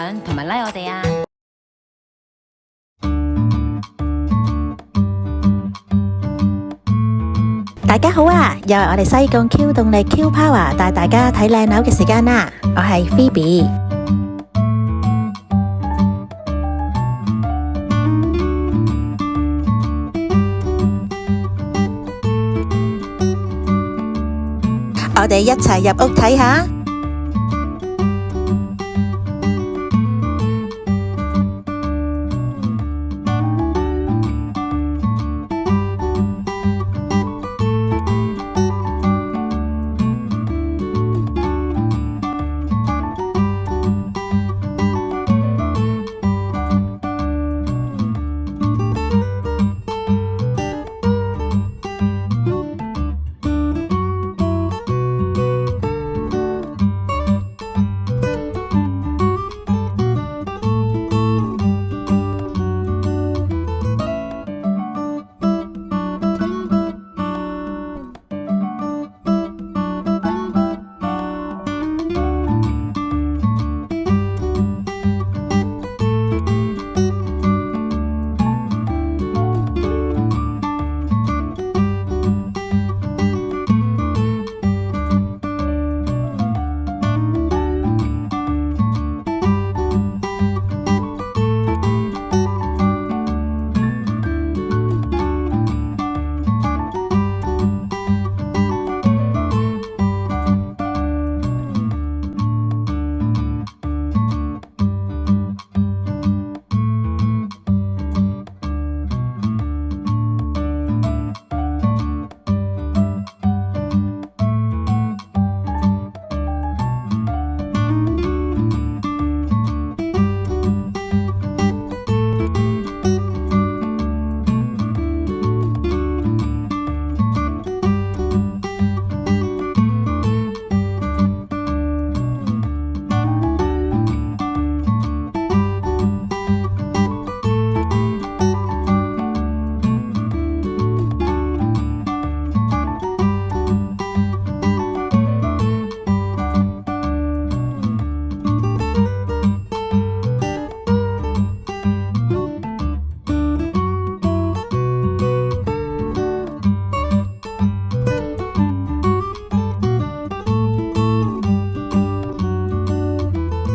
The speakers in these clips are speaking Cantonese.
享同埋 like 我哋啊！大家好啊，又係我哋西貢 Q 動力 Q Power 帶大家睇靚樓嘅時間啦，我係 Phoebe。我哋一齊入屋睇下。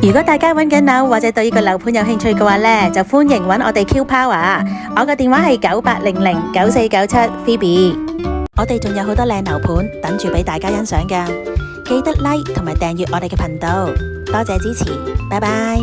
如果大家揾緊樓或者對呢個樓盤有興趣嘅話呢，就歡迎揾我哋 Q Power， 我個電話係98009497 Phoebe。我哋仲有好多靚樓盤等住俾大家欣賞㗎，記得 like 同埋訂閱我哋嘅頻道，多謝支持，拜拜。